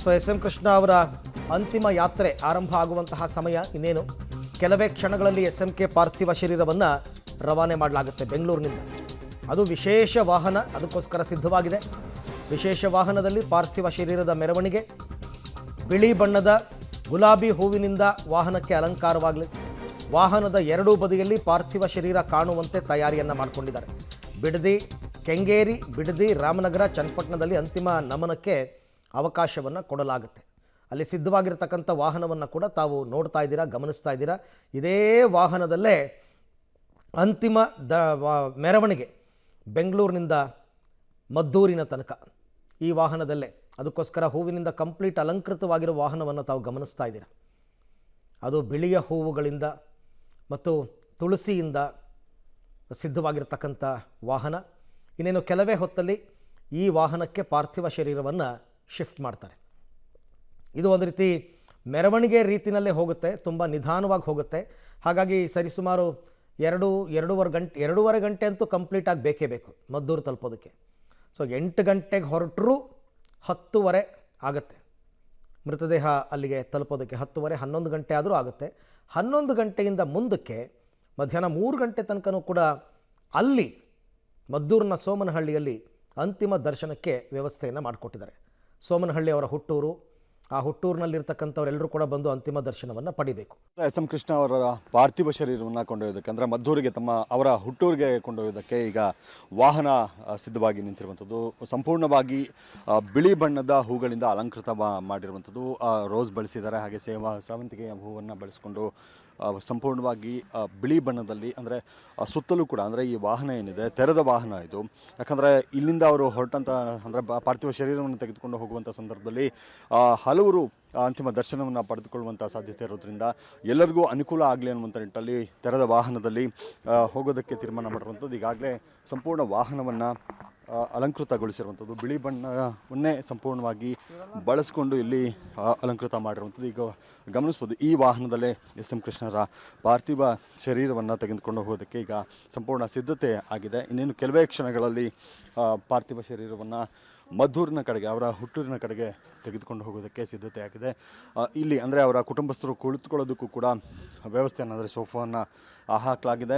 So SM. Krishna ಅವರ ಅಂತಿಮ ಯಾತ್ರೆ ಆರಂಭ ಆಗುವಂತಹ ಸಮಯ ಇನ್ನೇನು ಕೆಲವೇ ಕ್ಷಣಗಳಲ್ಲಿ ಎಸ್.ಎಂ.ಕೆ ಪಾರ್ಥಿವ ಶರೀರವನ್ನು ರವಾನೆ ಮಾಡಲಾಗುತ್ತೆ ಬೆಂಗಳೂರಿನಿಂದ. ಅದು ವಿಶೇಷ ವಾಹನ, ಅದಕ್ಕೋಸ್ಕರ ಸಿದ್ಧವಾಗಿದೆ. ವಿಶೇಷ ವಾಹನದಲ್ಲಿ ಪಾರ್ಥಿವ ಶರೀರದ ಮೆರವಣಿಗೆ, ಬಿಳಿ ಬಣ್ಣದ ಗುಲಾಬಿ ಹೂವಿನಿಂದ ವಾಹನಕ್ಕೆ ಅಲಂಕಾರವಾಗಲಿ. ವಾಹನದ ಎರಡೂ ಬದಿಯಲ್ಲಿ ಪಾರ್ಥಿವ ಶರೀರ ಕಾಣುವಂತೆ ತಯಾರಿಯನ್ನು ಮಾಡಿಕೊಂಡಿದ್ದಾರೆ. ಬಿಡದಿ, ಕೆಂಗೇರಿ, ಬಿಡದಿ, ರಾಮನಗರ, ಚನ್ನಪಟ್ಟಣದಲ್ಲಿ ಅಂತಿಮ ನಮನಕ್ಕೆ ಅವಕಾಶವನ್ನು ಕೊಡಲಾಗುತ್ತೆ. ಅಲ್ಲಿ ಸಿದ್ಧವಾಗಿರತಕ್ಕಂಥ ವಾಹನವನ್ನು ಕೂಡ ತಾವು ನೋಡ್ತಾ ಇದ್ದೀರಾ, ಗಮನಿಸ್ತಾ ಇದ್ದೀರಾ. ಇದೇ ವಾಹನದಲ್ಲೇ ಅಂತಿಮ ಮೆರವಣಿಗೆ ಬೆಂಗಳೂರಿನಿಂದ ಮದ್ದೂರಿನ ತನಕ ಈ ವಾಹನದಲ್ಲೇ. ಅದಕ್ಕೋಸ್ಕರ ಹೂವಿನಿಂದ ಕಂಪ್ಲೀಟ್ ಅಲಂಕೃತವಾಗಿರೋ ವಾಹನವನ್ನು ತಾವು ಗಮನಿಸ್ತಾ ಇದ್ದೀರಾ. ಅದು ಬಿಳಿಯ ಹೂವುಗಳಿಂದ ಮತ್ತು ತುಳಸಿಯಿಂದ ಸಿದ್ಧವಾಗಿರತಕ್ಕಂಥ ವಾಹನ. ಇನ್ನೇನು ಕೆಲವೇ ಹೊತ್ತಲ್ಲಿ ಈ ವಾಹನಕ್ಕೆ ಪಾರ್ಥಿವ ಶರೀರವನ್ನು ಶಿಫ್ಟ್ ಮಾಡ್ತಾರೆ. ಇದು ಒಂದು ರೀತಿ ಮೆರವಣಿಗೆ ರೀತಿಯಲ್ಲೇ ಹೋಗುತ್ತೆ, ತುಂಬ ನಿಧಾನವಾಗಿ ಹೋಗುತ್ತೆ. ಹಾಗಾಗಿ ಸರಿಸುಮಾರು ಎರಡೂವರೆ ಗಂಟೆ ಅಂತೂ ಕಂಪ್ಲೀಟಾಗಿ ಬೇಕೇ ಬೇಕು ಮದ್ದೂರು ತಲುಪೋದಕ್ಕೆ. ಸೊ 8 ಗಂಟೆಗೆ ಹೊರಟರೂ 10:30 ಆಗುತ್ತೆ ಮೃತದೇಹ ಅಲ್ಲಿಗೆ ತಲುಪೋದಕ್ಕೆ. 10:30, 11 ಗಂಟೆ ಆದರೂ ಆಗುತ್ತೆ. 11 ಗಂಟೆಯಿಂದ ಮುಂದಕ್ಕೆ ಮಧ್ಯಾಹ್ನ 3 ಗಂಟೆ ತನಕನೂ ಕೂಡ ಅಲ್ಲಿ ಮದ್ದೂರಿನ ಸೋಮನಹಳ್ಳಿಯಲ್ಲಿ ಅಂತಿಮ ದರ್ಶನಕ್ಕೆ ವ್ಯವಸ್ಥೆಯನ್ನು ಮಾಡಿಕೊಟ್ಟಿದ್ದಾರೆ. ಸೋಮನಹಳ್ಳಿ ಅವರ ಹುಟ್ಟೂರು. ಆ ಹುಟ್ಟೂರಿನಲ್ಲಿರ್ತಕ್ಕಂಥವರೆಲ್ಲರೂ ಕೂಡ ಬಂದು ಅಂತಿಮ ದರ್ಶನವನ್ನು ಪಡಿಬೇಕು. ಎಸ್.ಎಂ. ಕೃಷ್ಣ ಅವರ ಪಾರ್ಥಿವ ಶರೀರವನ್ನು ಕೊಂಡೊಯ್ಯೋದಕ್ಕೆ, ಅಂದರೆ ಮದ್ದೂರಿಗೆ ಅವರ ಹುಟ್ಟೂರಿಗೆ ಕೊಂಡೊಯ್ಯೋದಕ್ಕೆ ಈಗ ವಾಹನ ಸಿದ್ಧವಾಗಿ ನಿಂತಿರುವಂಥದ್ದು. ಸಂಪೂರ್ಣವಾಗಿ ಬಿಳಿ ಬಣ್ಣದ ಹೂಗಳಿಂದ ಅಲಂಕೃತ ಮಾಡಿರುವಂಥದ್ದು. ರೋಸ್ ಬಳಸಿದ್ದಾರೆ, ಹಾಗೆ ಸೇವಂತಿಗೆಯ ಹೂವನ್ನು ಬಳಸಿಕೊಂಡು ಸಂಪೂರ್ಣವಾಗಿ ಬಿಳಿ ಬಣ್ಣದಲ್ಲಿ, ಅಂದರೆ ಸುತ್ತಲೂ ಕೂಡ, ಅಂದರೆ ಈ ವಾಹನ ಏನಿದೆ ತೆರೆದ ವಾಹನ ಇದು. ಯಾಕಂದರೆ ಇಲ್ಲಿಂದ ಅವರು ಹೊರಟಂಥ, ಅಂದರೆ ಪಾರ್ಥಿವ ಶರೀರವನ್ನು ತೆಗೆದುಕೊಂಡು ಹೋಗುವಂಥ ಸಂದರ್ಭದಲ್ಲಿ ಹಲವರು ಅಂತಿಮ ದರ್ಶನವನ್ನು ಪಡೆದುಕೊಳ್ಳುವಂಥ ಸಾಧ್ಯತೆ ಇರೋದ್ರಿಂದ ಎಲ್ಲರಿಗೂ ಅನುಕೂಲ ಆಗಲಿ ಅನ್ನುವಂಥ ನಿಟ್ಟಲ್ಲಿ ತೆರೆದ ವಾಹನದಲ್ಲಿ ಹೋಗೋದಕ್ಕೆ ತೀರ್ಮಾನ ಮಾಡಿರುವಂಥದ್ದು. ಈಗಾಗಲೇ ಸಂಪೂರ್ಣ ವಾಹನವನ್ನು ಅಲಂಕೃತಗೊಳಿಸಿರುವಂಥದ್ದು, ಬಿಳಿ ಬಣ್ಣವನ್ನೇ ಸಂಪೂರ್ಣವಾಗಿ ಬಳಸ್ಕೊಂಡು ಇಲ್ಲಿ ಅಲಂಕೃತ ಮಾಡಿರುವಂಥದ್ದು. ಈಗ ಗಮನಿಸ್ಬೋದು, ಈ ವಾಹನದಲ್ಲೇ ಎಸ್.ಎಂ. ಕೃಷ್ಣರ ಪಾರ್ಥಿವ ಶರೀರವನ್ನು ತೆಗೆದುಕೊಂಡು ಹೋಗೋದಕ್ಕೆ ಈಗ ಸಂಪೂರ್ಣ ಸಿದ್ಧತೆ ಆಗಿದೆ. ಇನ್ನೇನು ಕೆಲವೇ ಕ್ಷಣಗಳಲ್ಲಿ ಪಾರ್ಥಿವ ಶರೀರವನ್ನು ಮದ್ದೂರಿನ ಕಡೆಗೆ, ಅವರ ಹುಟ್ಟೂರಿನ ಕಡೆಗೆ ತೆಗೆದುಕೊಂಡು ಹೋಗೋದಕ್ಕೆ ಸಿದ್ಧತೆ ಆಗಿದೆ. ಇಲ್ಲಿ ಅಂದರೆ ಅವರ ಕುಟುಂಬಸ್ಥರು ಕುಳಿತುಕೊಳ್ಳೋದಕ್ಕೂ ಕೂಡ ವ್ಯವಸ್ಥೆಯನ್ನು, ಅಂದರೆ ಸೋಫಾವನ್ನು ಹಾಕಲಾಗಿದೆ.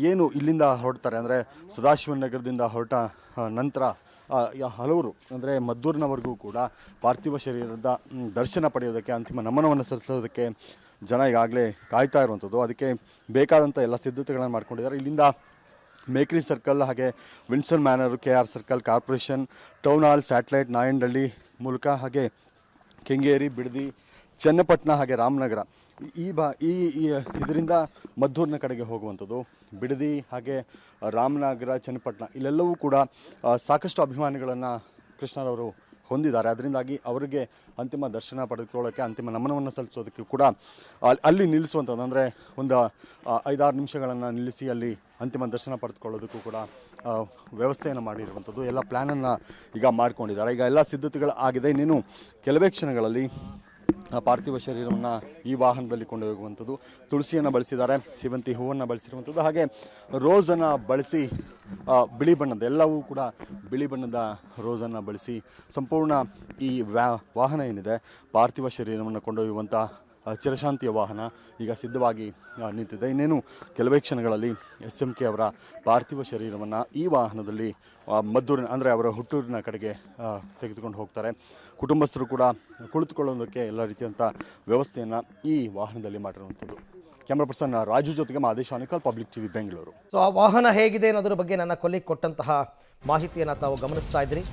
ಏನು ಇಲ್ಲಿಂದ ಹೊರಡ್ತಾರೆ, ಅಂದರೆ ಸದಾಶಿವನಗರದಿಂದ ಹೊರಟ ನಂತರ ಹಲವರು, ಅಂದರೆ ಮದ್ದೂರಿನವರೆಗೂ ಕೂಡ ಪಾರ್ಥಿವ ಶರೀರದ ದರ್ಶನ ಪಡೆಯೋದಕ್ಕೆ, ಅಂತಿಮ ನಮನವನ್ನು ಸಲ್ಲಿಸೋದಕ್ಕೆ ಜನ ಈಗಾಗಲೇ ಕಾಯ್ತಾ ಇರುವಂಥದ್ದು. ಅದಕ್ಕೆ ಬೇಕಾದಂಥ ಎಲ್ಲ ಸಿದ್ಧತೆಗಳನ್ನು ಮಾಡ್ಕೊಂಡಿದ್ದಾರೆ. ಇಲ್ಲಿಂದ ಮೇಕ್ರಿ ಸರ್ಕಲ್, ಹಾಗೆ Vinson manner, KR circle, corporation, town hall, satellite, Nayandahalli ಮೂಲಕ, ಹಾಗೆ ಕೆಂಗೇರಿ, ಬಿಡದಿ, ಚನ್ನಪಟ್ಟಣ, ಹಾಗೆ ರಾಮನಗರ, ಇದರಿಂದ ಮದ್ದೂರಿನ ಕಡೆಗೆ ಹೋಗುವಂಥದ್ದು. ಬಿಡದಿ, ಹಾಗೆ ರಾಮನಗರ, ಚನ್ನಪಟ್ಟಣ ಇಲ್ಲೆಲ್ಲವೂ ಕೂಡ ಸಾಕಷ್ಟು ಅಭಿಮಾನಿಗಳನ್ನು ಕೃಷ್ಣರವರು ಹೊಂದಿದ್ದಾರೆ. ಅದರಿಂದಾಗಿ ಅವರಿಗೆ ಅಂತಿಮ ದರ್ಶನ ಪಡೆದುಕೊಳ್ಳೋಕ್ಕೆ, ಅಂತಿಮ ನಮನವನ್ನು ಸಲ್ಲಿಸೋದಕ್ಕೆ ಕೂಡ ಅಲ್ಲಿ ನಿಲ್ಲಿಸುವಂಥದ್ದು, ಅಂದರೆ ಒಂದು 5-6 ನಿಮಿಷಗಳನ್ನು ನಿಲ್ಲಿಸಿ ಅಲ್ಲಿ ಅಂತಿಮ ದರ್ಶನ ಪಡೆದುಕೊಳ್ಳೋದಕ್ಕೂ ಕೂಡ ವ್ಯವಸ್ಥೆಯನ್ನು ಮಾಡಿರುವಂಥದ್ದು. ಎಲ್ಲ ಪ್ಲ್ಯಾನನ್ನು ಈಗ ಮಾಡ್ಕೊಂಡಿದ್ದಾರೆ. ಈಗ ಎಲ್ಲ ಸಿದ್ಧತೆಗಳು ಆಗಿದೆ. ಇನ್ನೇನು ಕೆಲವೇ ಕ್ಷಣಗಳಲ್ಲಿ ಪಾರ್ಥಿವ ಶರೀರವನ್ನು ಈ ವಾಹನದಲ್ಲಿ ಕೊಂಡೊಯ್ಯುವಂಥದ್ದು. ತುಳಸಿಯನ್ನು ಬಳಸಿದ್ದಾರೆ, ಸೇವಂತಿ ಹೂವನ್ನು ಬಳಸಿರುವಂಥದ್ದು, ಹಾಗೆ ರೋಸನ್ನು ಬಳಸಿ, ಬಿಳಿ ಬಣ್ಣದ, ಎಲ್ಲವೂ ಕೂಡ ಬಿಳಿ ಬಣ್ಣದ ರೋಸನ್ನು ಬಳಸಿ ಸಂಪೂರ್ಣ ಈ ವಾಹನ ಏನಿದೆ ಪಾರ್ಥಿವ ಶರೀರವನ್ನು ಕೊಂಡೊಯ್ಯುವಂಥ ಚಿರಶಾಂತಿಯ ವಾಹನ ಈಗ ಸಿದ್ಧವಾಗಿ ನಿಂತಿದೆ. ಇನ್ನೇನು ಕೆಲವೇ ಕ್ಷಣಗಳಲ್ಲಿ ಎಸ್.ಎಂ.ಕೆ ಅವರ ಪಾರ್ಥಿವ ಶರೀರವನ್ನು ಈ ವಾಹನದಲ್ಲಿ ಮದ್ದೂರಿನ, ಅಂದರೆ ಅವರ ಹುಟ್ಟೂರಿನ ಕಡೆಗೆ ತೆಗೆದುಕೊಂಡು ಹೋಗ್ತಾರೆ. ಕುಟುಂಬಸ್ಥರು ಕೂಡ ಕುಳಿತುಕೊಳ್ಳೋದಕ್ಕೆ ಎಲ್ಲ ರೀತಿಯಂಥ ವ್ಯವಸ್ಥೆಯನ್ನು ಈ ವಾಹನದಲ್ಲಿ ಮಾಡಿರುವಂಥದ್ದು. ಕ್ಯಾಮ್ರಾ ಪರ್ಸನ್ ರಾಜು ಜೊತೆಗೆ Madesh Anekal, public TV, Bengaluru. So ಆ ವಾಹನ ಹೇಗಿದೆ ಅನ್ನೋದ್ರ ಬಗ್ಗೆ ನನ್ನ ಕೊಲ್ಲಿಗೆ ಕೊಟ್ಟಂತಹ ಮಾಹಿತಿಯನ್ನು ತಾವು ಗಮನಿಸ್ತಾ ಇದ್ರಿ.